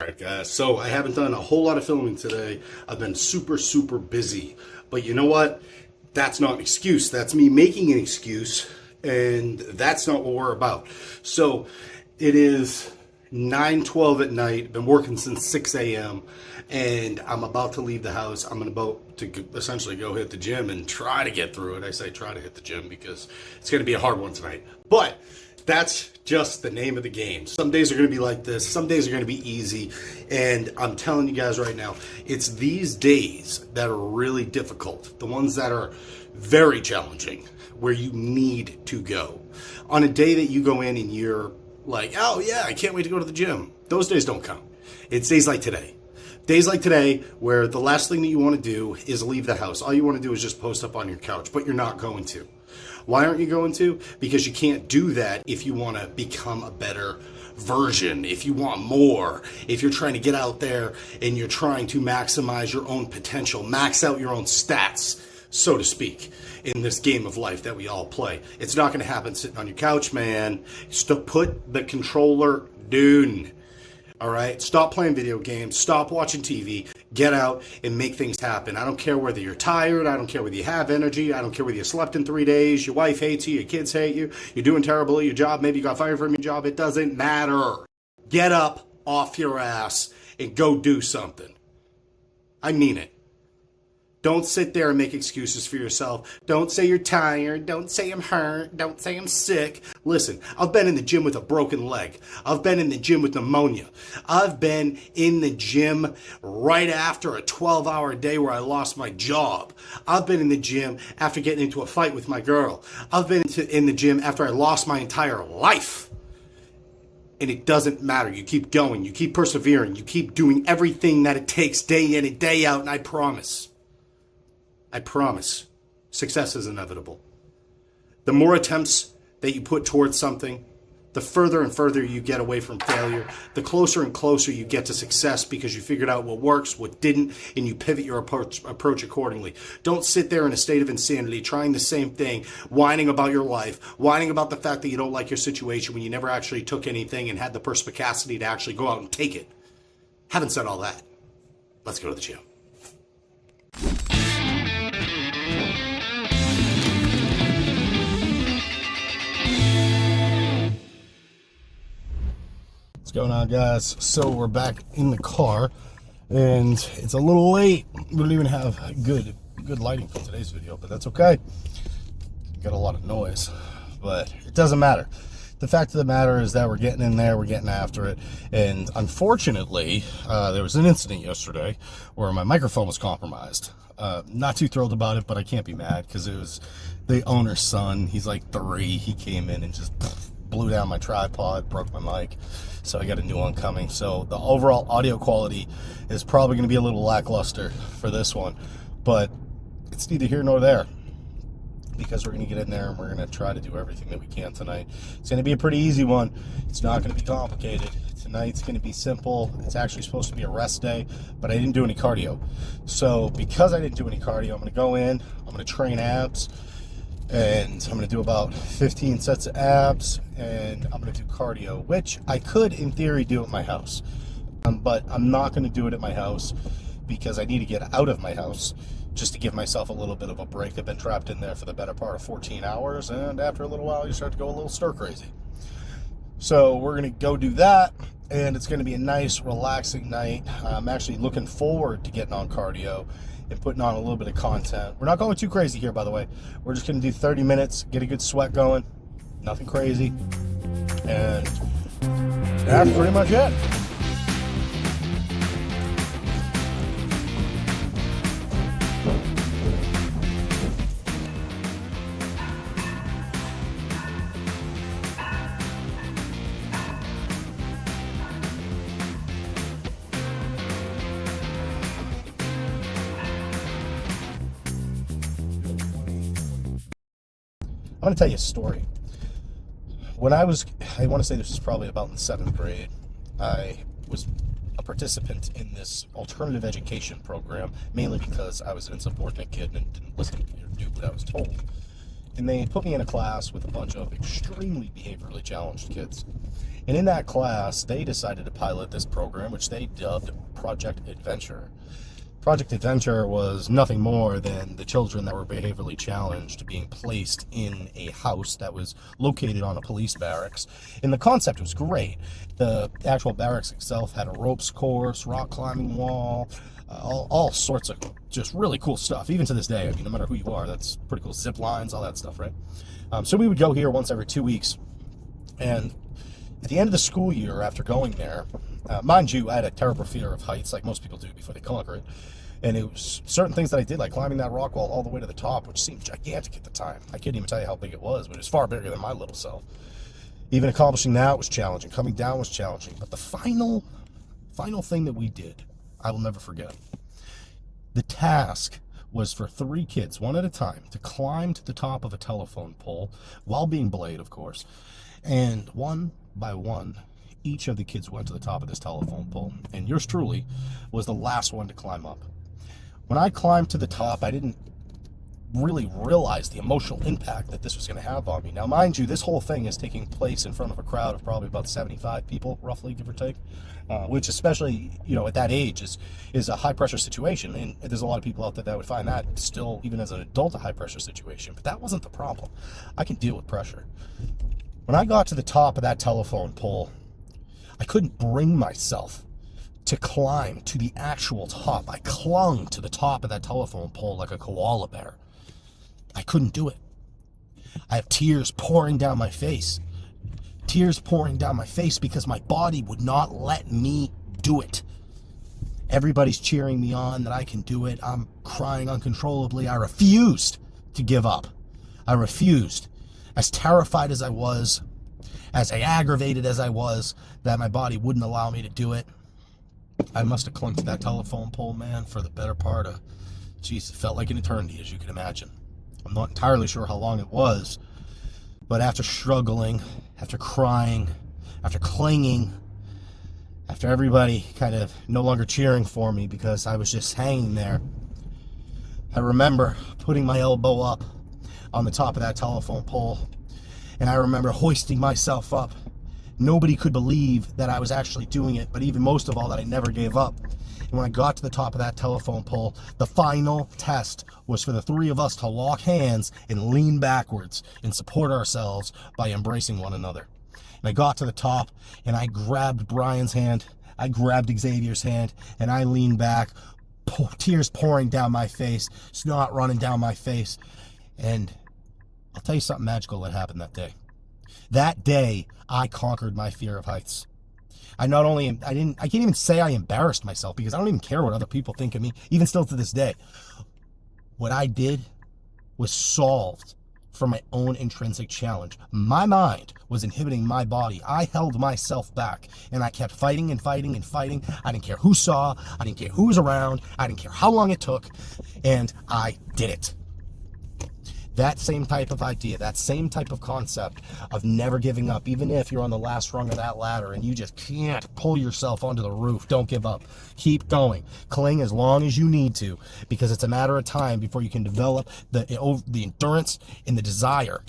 Alright guys, so I haven't done a whole lot of filming today. I've been super busy. But you know what? That's not an excuse. That's me making an excuse, and that's not what we're about. So it is 9:12 at night. Been working since 6 a.m. and I'm about to leave the house. I'm about to essentially go hit the gym and try to get through it. I say try to hit the gym because it's going to be a hard one tonight. But that's just the name of the game. Some days are going to be like this. Some days are going to be easy. And I'm telling you guys right now, it's these days that are really difficult. The ones that are very challenging, where you need to go. On a day that you go in and you're like, oh yeah, I can't wait to go to the gym. Those days don't count. It's days like today. Days like today where the last thing that you want to do is leave the house. All you want to do is just post up on your couch, but you're not going to. Why aren't you going to? Because you can't do that if you want to become a better version, if you want more, if you're trying to get out there and you're trying to maximize your own potential, max out your own stats, so to speak, in this game of life that we all play. It's not going to happen sitting on your couch, man. Put the controller down. All right? Stop playing video games. Stop watching TV. Get out and make things happen. I don't care whether you're tired. I don't care whether you have energy. I don't care whether you slept in 3 days. Your wife hates you. Your kids hate you. You're doing terrible at your job. Maybe you got fired from your job. It doesn't matter. Get up off your ass and go do something. I mean it. Don't sit there and make excuses for yourself. Don't say you're tired. Don't say I'm hurt. Don't say I'm sick. Listen, I've been in the gym with a broken leg. I've been in the gym with pneumonia. I've been in the gym right after a 12-hour day where I lost my job. I've been in the gym after getting into a fight with my girl. I've been in the gym after I lost my entire life. And it doesn't matter. You keep going. You keep persevering. You keep doing everything that it takes day in and day out. And I promise, success is inevitable. The more attempts that you put towards something, the further and further you get away from failure, the closer and closer you get to success because you figured out what works, what didn't, and you pivot your approach accordingly. Don't sit there in a state of insanity, trying the same thing, whining about your life, whining about the fact that you don't like your situation when you never actually took anything and had the perspicacity to actually go out and take it. Having said all that, let's go to the gym. What's going on, guys? So we're back in the car and it's a little late. We don't even have good lighting for today's video, but that's okay. Got a lot of noise, but it doesn't matter. The fact of the matter is that we're getting in there, we're getting after it, and unfortunately there was an incident yesterday where my microphone was compromised. Not too thrilled about it, but I can't be mad because it was the owner's son. He's like 3. He came in and just blew down my tripod, broke my mic, so I got a new one coming. So the overall audio quality is probably going to be a little lackluster for this one, but it's neither here nor there because we're going to get in there and we're going to try to do everything that we can tonight. It's going to be a pretty easy one. It's not going to be complicated. Tonight's going to be simple. It's actually supposed to be a rest day, but I didn't do any cardio. So because I didn't do any cardio, I'm going to go in, I'm going to train abs, and I'm going to do about 15 sets of abs, and I'm going to do cardio, which I could, in theory, do at my house. But I'm not going to do it at my house because I need to get out of my house just to give myself a little bit of a break. I've been trapped in there for the better part of 14 hours, and after a little while, you start to go a little stir-crazy. So we're going to go do that, and it's going to be a nice, relaxing night. I'm actually looking forward to getting on cardio and putting on a little bit of content. We're not going too crazy here, by the way. We're just going to do 30 minutes, get a good sweat going, nothing crazy, and that's pretty much it. I'm going to tell you a story. When I want to say this was probably about in the 7th grade, I was a participant in this alternative education program, mainly because I was an insubordinate kid and didn't listen or do what I was told. and they put me in a class with a bunch of extremely behaviorally challenged kids. And in that class, they decided to pilot this program, which they dubbed Project Adventure. Project Adventure was nothing more than the children that were behaviorally challenged being placed in a house that was located on a police barracks. And the concept was great. The actual barracks itself had a ropes course, rock climbing wall, all sorts of just really cool stuff. Even to this day, I mean, no matter who you are, that's pretty cool. Zip lines, all that stuff, right? So we would go here once every 2 weeks. And at the end of the school year, after going there, mind you, I had a terrible fear of heights, like most people do before they conquer it. And it was certain things that I did, like climbing that rock wall all the way to the top, which seemed gigantic at the time. I can't even tell you how big it was, but it was far bigger than my little self. Even accomplishing that was challenging. Coming down was challenging. But the final thing that we did, I will never forget. The task was for 3 kids, one at a time, to climb to the top of a telephone pole, while being belayed, of course. And one by one, each of the kids went to the top of this telephone pole. And yours truly was the last one to climb up. When I climbed to the top, I didn't really realize the emotional impact that this was going to have on me. Now, mind you, this whole thing is taking place in front of a crowd of probably about 75 people, roughly, give or take, which especially, at that age is a high-pressure situation. And there's a lot of people out there that would find that still, even as an adult, a high-pressure situation. But that wasn't the problem. I can deal with pressure. When I got to the top of that telephone pole, I couldn't bring myself to climb to the actual top. I clung to the top of that telephone pole like a koala bear. I couldn't do it. I have tears pouring down my face. Tears pouring down my face because my body would not let me do it. Everybody's cheering me on that I can do it. I'm crying uncontrollably. I refused to give up. I refused. As terrified as I was, as aggravated as I was that my body wouldn't allow me to do it, I must have clung to that telephone pole, man, for the better part of, it felt like an eternity, as you can imagine. I'm not entirely sure how long it was, but after struggling, after crying, after clinging, after everybody kind of no longer cheering for me because I was just hanging there, I remember putting my elbow up on the top of that telephone pole, and I remember hoisting myself up. Nobody could believe that I was actually doing it, but even most of all, that I never gave up. And when I got to the top of that telephone pole, the final test was for the 3 of us to lock hands and lean backwards and support ourselves by embracing one another. And I got to the top, and I grabbed Brian's hand, I grabbed Xavier's hand, and I leaned back, tears pouring down my face, snot running down my face. And I'll tell you something magical that happened that day. That day, I conquered my fear of heights. I can't even say I embarrassed myself because I don't even care what other people think of me, even still to this day. What I did was solved for my own intrinsic challenge. My mind was inhibiting my body. I held myself back, and I kept fighting and fighting and fighting. I didn't care who saw, I didn't care who was around, I didn't care how long it took, and I did it. That same type of idea, that same type of concept of never giving up, even if you're on the last rung of that ladder and you just can't pull yourself onto the roof, don't give up. Keep going. Cling as long as you need to, because it's a matter of time before you can develop the endurance and the desire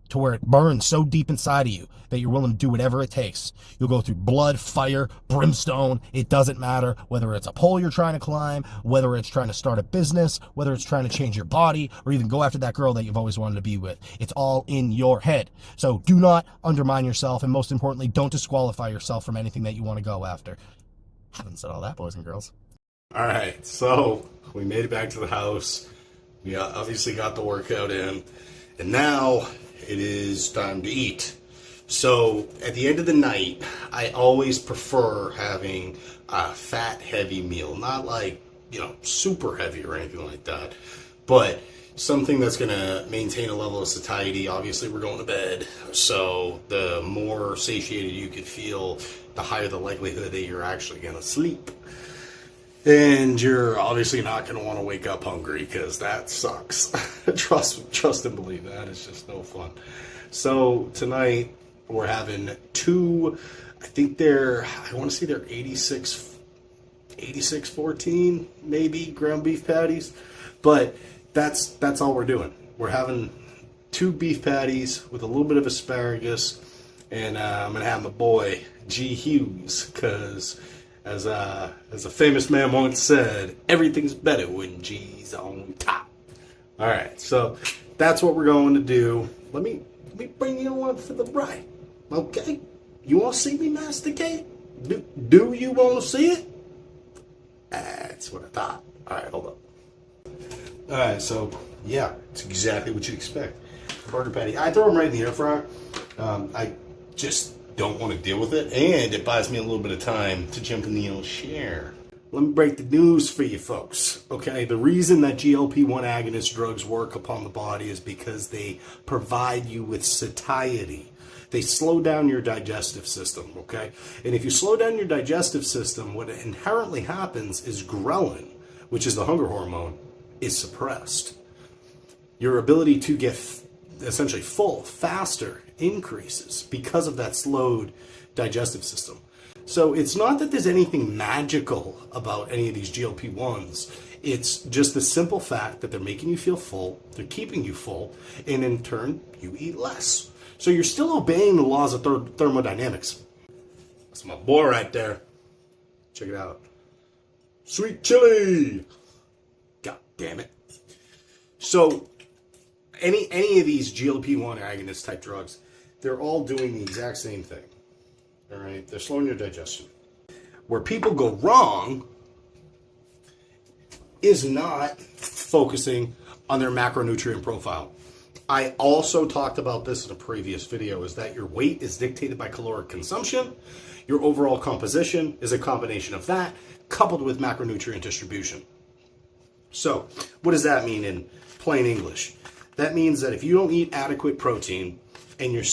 to where it burns so deep inside of you that you're willing to do whatever it takes. You'll go through blood, fire, brimstone. It doesn't matter whether it's a pole you're trying to climb, whether it's trying to start a business, whether it's trying to change your body, or even go after that girl that you've always wanted to be with. It's all in your head. So do not undermine yourself, and most importantly, don't disqualify yourself from anything that you want to go after. Haven't said all that, boys and girls. All right, so we made it back to the house. We obviously got the workout in, and now it is time to eat. So at the end of the night, I always prefer having a fat, heavy meal. Not like, super heavy or anything like that, but something that's going to maintain a level of satiety. Obviously, we're going to bed, so the more satiated you could feel, the higher the likelihood that you're actually going to sleep. And you're obviously not going to want to wake up hungry, because that sucks. Trust and believe, that is just no fun. So tonight we're having 2, I think I want to say they're 86-14 maybe ground beef patties, but that's all we're doing. We're having 2 beef patties with a little bit of asparagus, and I'm gonna have my boy G Hughes, because as a famous man once said, everything's better when G's on top. All right, so that's what we're going to do. Let me bring you along for the ride, okay? You want to see me masticate? Do you want to see it? That's what I thought. All right, hold up. All right, so yeah, it's exactly what you expect. Burger patty. I throw them right in the air fryer. I just don't want to deal with it, and it buys me a little bit of time to jump in the old share. Let me break the news for you folks, okay? The reason that GLP-1 agonist drugs work upon the body is because they provide you with satiety. They slow down your digestive system, okay? And if you slow down your digestive system, what inherently happens is ghrelin, which is the hunger hormone, is suppressed. Your ability to get essentially full faster increases because of that slowed digestive system. So it's not that there's anything magical about any of these GLP-1s. It's just the simple fact that they're making you feel full, they're keeping you full, and in turn, you eat less. So you're still obeying the laws of thermodynamics. That's my boy right there. Check it out. Sweet chili. God damn it. So any of these GLP-1 agonist type drugs, they're all doing the exact same thing. All right, they're slowing your digestion. Where people go wrong is not focusing on their macronutrient profile. I also talked about this in a previous video, is that your weight is dictated by caloric consumption. Your overall composition is a combination of that coupled with macronutrient distribution. So what does that mean in plain English? That means that if you don't eat adequate protein and your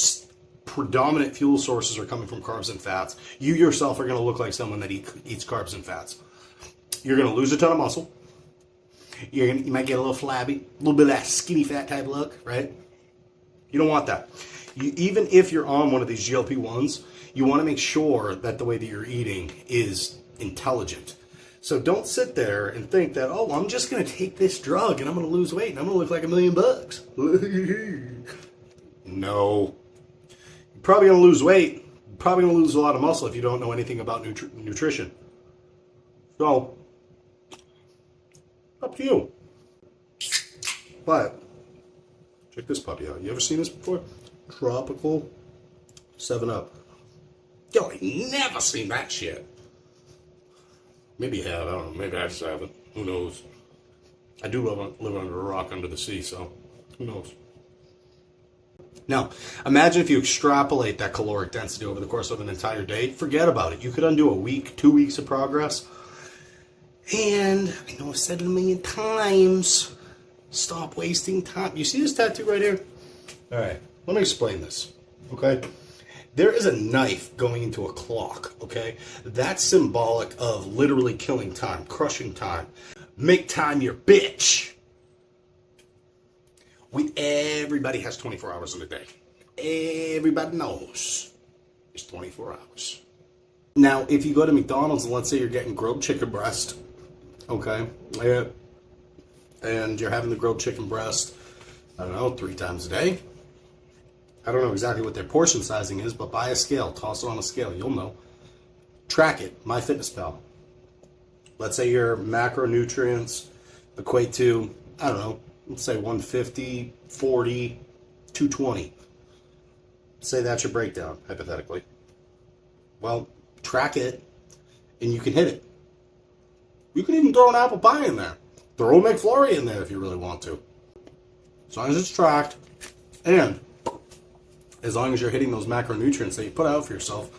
predominant fuel sources are coming from carbs and fats, you yourself are going to look like someone that eats carbs and fats. You're going to lose a ton of muscle. You might get a little flabby, a little bit of that skinny fat type look, right? You don't want that. Even if you're on one of these GLP-1s, you want to make sure that the way that you're eating is intelligent. So don't sit there and think that, oh, I'm just going to take this drug and I'm going to lose weight and I'm going to look like $1 million. No. You're probably going to lose weight. You're probably going to lose a lot of muscle if you don't know anything about nutrition. So, up to you. But, check this puppy out. You ever seen this before? Tropical 7-Up. Yo, I never seen that shit. Maybe you have. I don't know. Maybe I just haven't. Who knows? I do live under a rock under the sea, so who knows? Now, imagine if you extrapolate that caloric density over the course of an entire day. Forget about it. You could undo a week, 2 weeks of progress. And I know I've said it a million times. Stop wasting time. You see this tattoo right here? All right. Let me explain this. Okay? There is a knife going into a clock, okay? That's symbolic of literally killing time, crushing time. Make time your bitch. Everybody has 24 hours in a day. Everybody knows it's 24 hours. Now, if you go to McDonald's and let's say you're getting grilled chicken breast, okay? And you're having the grilled chicken breast, I don't know, 3 times a day. I don't know exactly what their portion sizing is, but buy a scale, toss it on a scale, you'll know. Track it, MyFitnessPal. Let's say your macronutrients equate to, I don't know, let's say 150, 40, 220. Say that's your breakdown, hypothetically. Well, track it, and you can hit it. You can even throw an apple pie in there. Throw a McFlurry in there if you really want to. As long as it's tracked, and as long as you're hitting those macronutrients that you put out for yourself,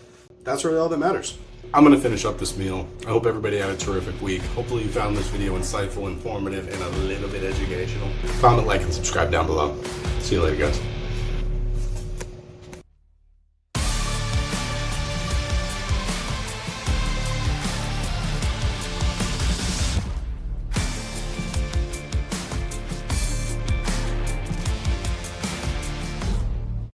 that's really all that matters. I'm going to finish up this meal. I hope everybody had a terrific week. Hopefully you found this video insightful, informative, and a little bit educational. Comment, like, and subscribe down below. See you later, guys.